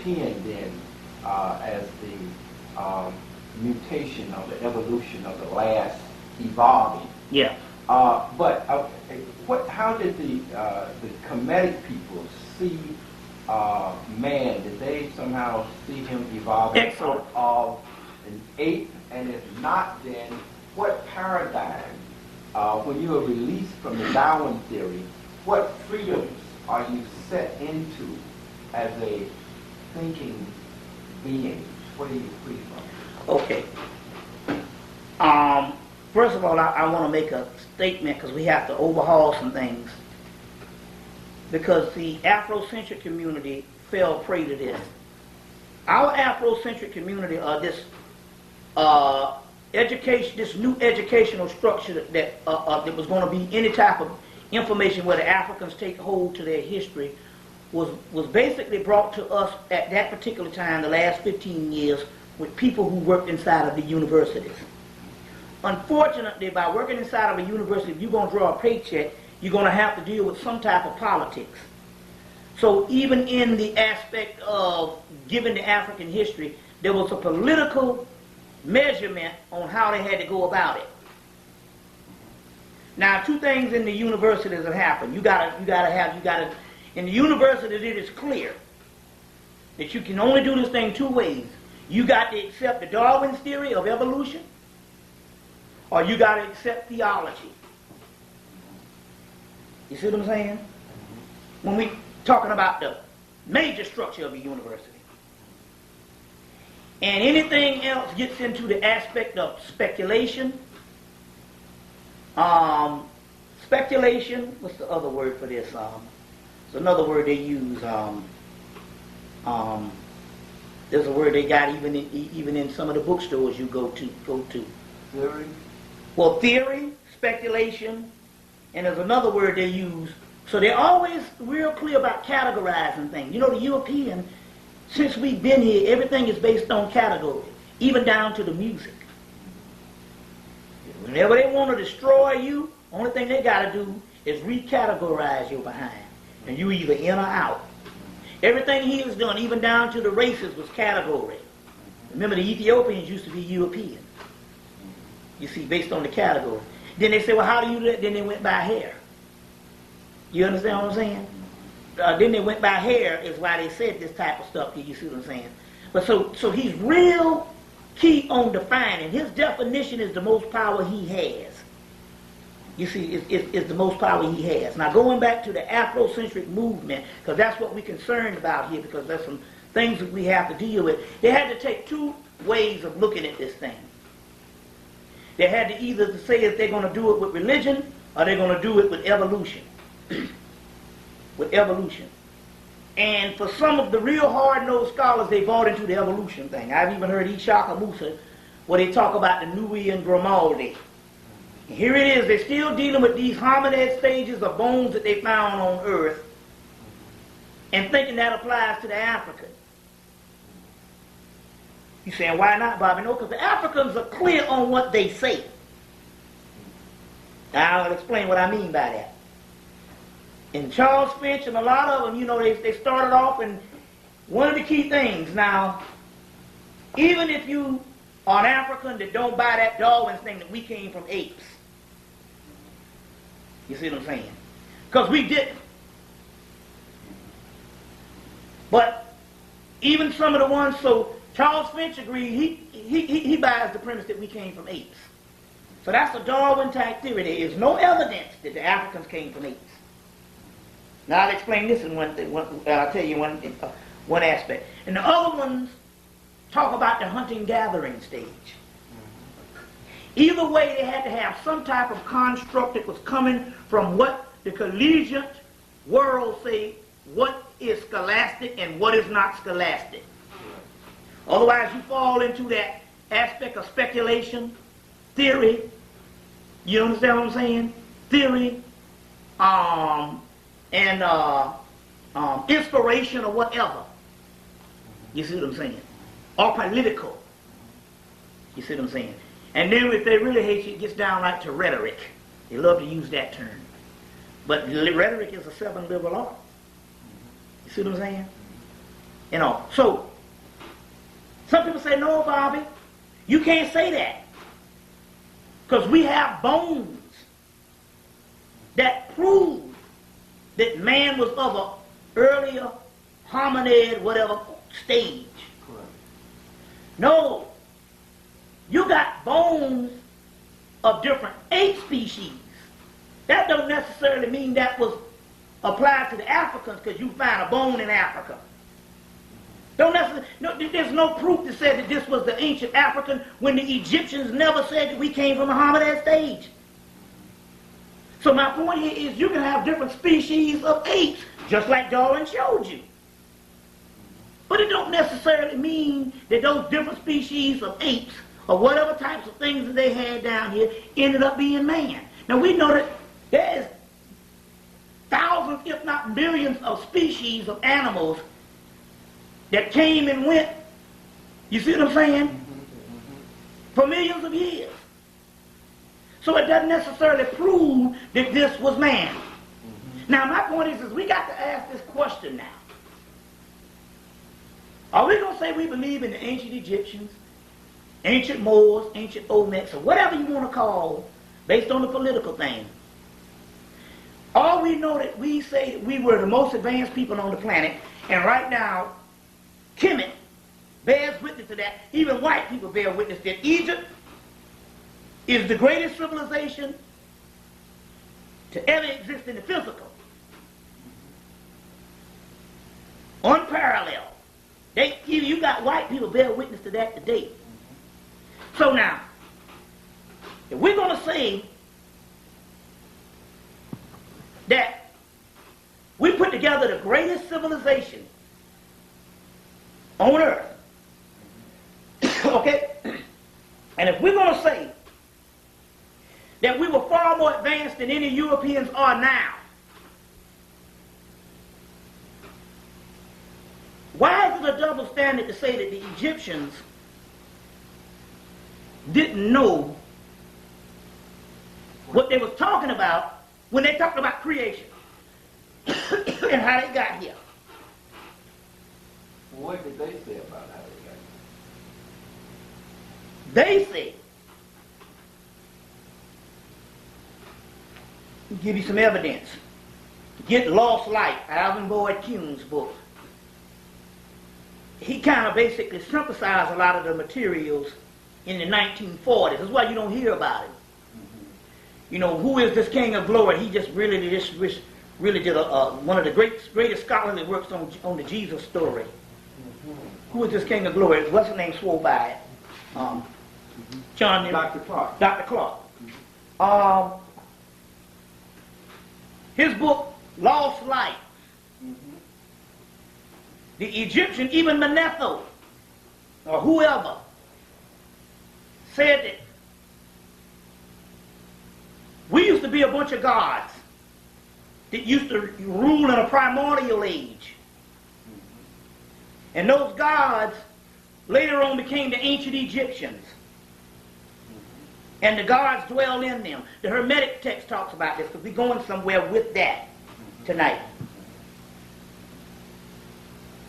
European then as the mutation or the evolution of the last evolving. Yeah. But how did the Kemetic people see man? Did they somehow see him evolving out of an ape? And if not, then what paradigm, when you are released from the Darwin theory, what freedoms are you set into as a thinking being? What are you free from? Okay. First of all, I want to make a statement because we have to overhaul some things. Because the Afrocentric community fell prey to this. Our Afrocentric community this education, this new educational structure that was going to be any type of information where the Africans take hold to their history was basically brought to us at that particular time, the last 15 years, with people who worked inside of the universities. Unfortunately, by working inside of a university, if you're going to draw a paycheck, you're going to have to deal with some type of politics. So even in the aspect of giving the African history, there was a political measurement on how they had to go about it. Now, two things in the universities have happened. In the universities, it is clear that you can only do this thing two ways. You got to accept the Darwin theory of evolution, or you got to accept theology. You see what I'm saying? When we talking about the major structure of a university. And anything else gets into the aspect of speculation. Speculation, what's the other word for this? It's another word they use. There's a word they got even in some of the bookstores you go to. Theory? Well, theory, speculation, and there's another word they use. So they're always real clear about categorizing things. You know, the European, since we've been here, everything is based on category, even down to the music. Whenever they want to destroy you, only thing they got to do is recategorize your behind. And you either in or out. Everything he has done, even down to the races, was category. Remember, the Ethiopians used to be European. You see, based on the category. Then they say, well, how do you do that? Then they went by hair. You understand what I'm saying? Then they went by hair is why they said this type of stuff. You see what I'm saying? But so he's real key on defining. His definition is the most power he has. You see, it's the most power he has. Now, going back to the Afrocentric movement, because that's what we're concerned about here, because there's some things that we have to deal with. They had to take two ways of looking at this thing. They had to either say if they're going to do it with religion, or they're going to do it with evolution. With evolution. And for some of the real hard-nosed scholars, they bought into the evolution thing. I've even heard Ishaka Musa, where they talk about the Nui and Grimaldi. And here it is, they're still dealing with these hominid stages of bones that they found on Earth, and thinking that applies to the African. You're saying, why not, Bobby? No, because the Africans are clear on what they say. Now, I'll explain what I mean by that. And Charles Finch and a lot of them, you know, they started off, and one of the key things, now, even if you are an African that don't buy that Darwin's thing that we came from apes, you see what I'm saying? Because we didn't. But even some of the ones, so Charles Finch agreed, he buys the premise that we came from apes. So that's a Darwin type theory. There is no evidence that the Africans came from apes. Now I'll explain this in I'll tell you one aspect. And the other ones talk about the hunting-gathering stage. Either way, they had to have some type of construct that was coming from what the collegiate world say, what is scholastic and what is not scholastic. Otherwise, you fall into that aspect of speculation, theory. You understand what I'm saying? Theory, inspiration or whatever. You see what I'm saying? Or political. You see what I'm saying? And then if they really hate you, it gets down like to rhetoric. They love to use that term. But rhetoric is a 7 liberal art. You see what I'm saying? You know, so some people say, no, Bobby, you can't say that. Because we have bones that prove that man was of an earlier hominid, whatever, stage. Correct. No. You got bones of different ape species. That don't necessarily mean that was applied to the Africans because you find a bone in Africa. Don't necessarily, no, there's no proof that said that this was the ancient African when the Egyptians never said that we came from a hominid stage. So my point here is you can have different species of apes, just like Darwin showed you. But it don't necessarily mean that those different species of apes or whatever types of things that they had down here ended up being man. Now we know that there's thousands, if not millions, of species of animals that came and went, you see what I'm saying, for millions of years. So it doesn't necessarily prove that this was man. Now my point is we got to ask this question now. Are we going to say we believe in the ancient Egyptians, ancient Moors, ancient Olmecs, or whatever you want to call, based on the political thing? All we know that we say that we were the most advanced people on the planet, and right now, Kemet bears witness to that. Even white people bear witness that Egypt is the greatest civilization to ever exist in the physical. Unparalleled. You got white people bear witness to that today. So now, if we're going to say that we put together the greatest civilization on earth, okay, and if we're going to say that we were far more advanced than any Europeans are now, why is it a double standard to say that the Egyptians didn't know what they was talking about when they talked about creation and how they got here? What did they say about how they got They here? say, I'll give you some evidence. Get Lost Light, Alvin Boyd Kuhn's book. He kind of basically synthesized a lot of the materials in the 1940s. That's why you don't hear about it. You know, who is this King of Glory? He just really did one of the greatest scholarly works on the Jesus story. Who is this King of Glory? What's his name swore by it? Dr. Clark. Dr. Clark. His book, Lost Light. The Egyptian, even Manetho, or whoever, said that we used to be a bunch of gods that used to rule in a primordial age. And those gods later on became the ancient Egyptians. And the gods dwell in them. The Hermetic text talks about this because we're going somewhere with that tonight.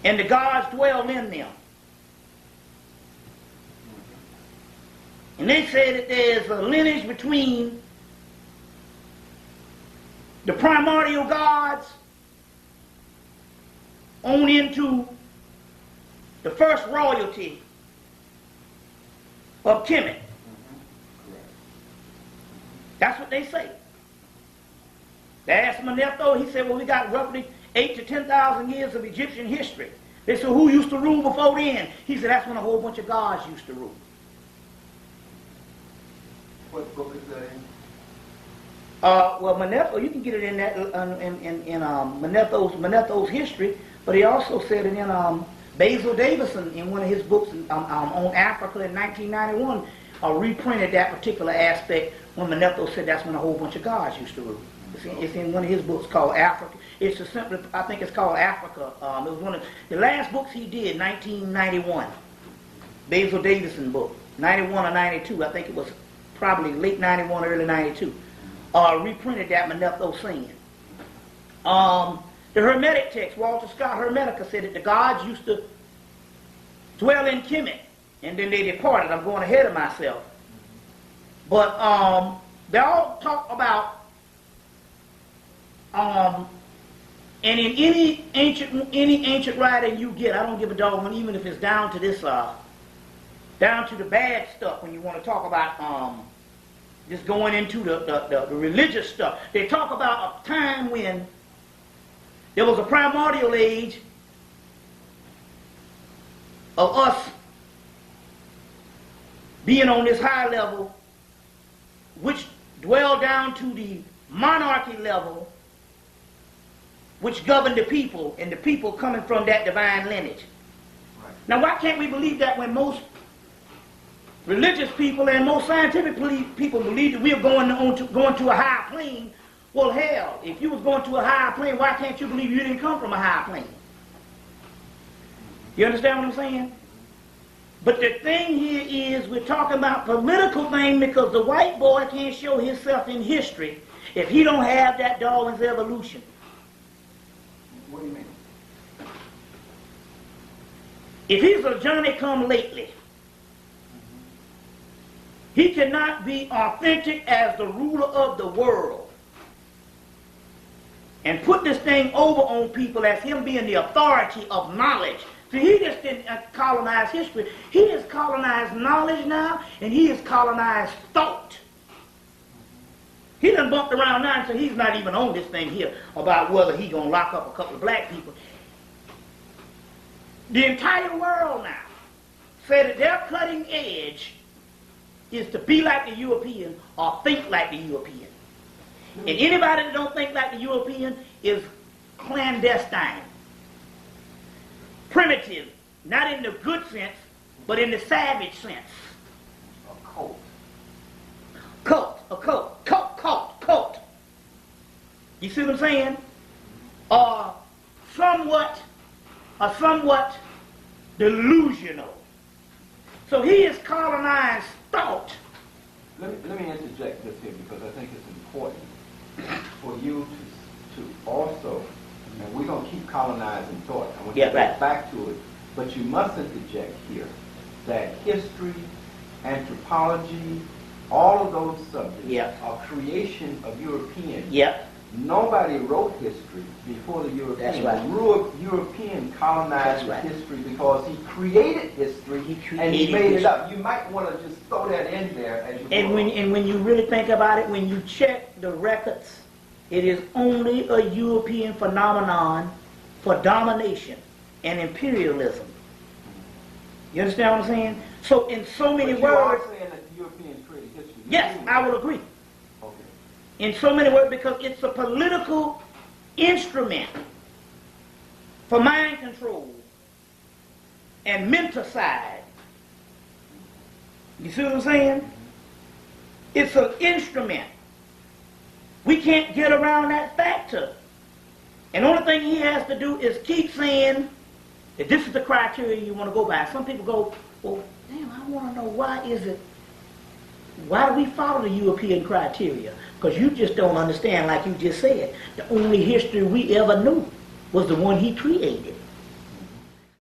And the gods dwell in them. And they say that there's a lineage between the primordial gods on into the first royalty of Kemet. That's what they say. They asked Manetho, he said, well, we got roughly 8,000 to 10,000 years of Egyptian history. They said, who used to rule before then? He said, that's when a whole bunch of gods used to rule. What book is that in? Well, Manetho, you can get it in that in Manetho's history, but he also said it in Basil Davison in one of his books on Africa in 1991. Reprinted that particular aspect when Manetho said that's when a whole bunch of gods used to rule. It's in one of his books called Africa. It's a simple, I think it's called Africa. It was one of the last books he did, 1991. Basil Davison book, 91 or 92. I think it was probably late 91, early 92. Reprinted that Manetho saying. The Hermetic text, Walter Scott Hermetica, said that the gods used to dwell in Kemet, and then they departed. I'm going ahead of myself. But they all talk about, and in any ancient writing you get, I don't give a dog, even if it's down to this, down to the bad stuff, when you want to talk about just going into the religious stuff. They talk about a time when there was a primordial age of us being on this high level, which dwelled down to the monarchy level, which governed the people, and the people coming from that divine lineage. Right. Now, why can't we believe that when most religious people and most scientific people believe that we are going to a higher plane? Well, hell, if you was going to a higher plane, why can't you believe you didn't come from a higher plane? You understand what I'm saying? But the thing here is, we're talking about political thing, because the white boy can't show himself in history if he don't have that Darwin's evolution. What do you mean? If he's a Johnny-come-lately, he cannot be authentic as the ruler of the world and put this thing over on people as him being the authority of knowledge. See, he just didn't colonize history. He has colonized knowledge now, and he has colonized thought. He done bumped around now, so he's not even on this thing here about whether he's going to lock up a couple of black people. The entire world now say that their cutting edge is to be like the European or think like the European. And anybody that don't think like the European is clandestine. Primitive, not in the good sense, but in the savage sense. A cult. Cult. You see what I'm saying? Somewhat delusional. So he has colonized thought. Let me interject this here, because I think it's important for you to also, and we're going to keep colonizing thought. I want you to get back to it, but you must interject here that history, anthropology, all of those subjects are creation of Europeans. Nobody wrote history before the Europeans. That's right. The European colonized history because he created history and he made it up. You might want to just throw that in there as you and when you really think about it, when you check the records, it is only a European phenomenon for domination and imperialism. You understand what I'm saying? So in so many words... you are saying that the Europeans created history. Yes, I will agree. In so many words, because it's a political instrument for mind control and menticide. You see what I'm saying? It's an instrument. We can't get around that factor. And the only thing he has to do is keep saying that this is the criteria you want to go by. Some people go, well, damn, I want to know why do we follow the European criteria? Because you just don't understand, like you just said. The only history we ever knew was the one he created.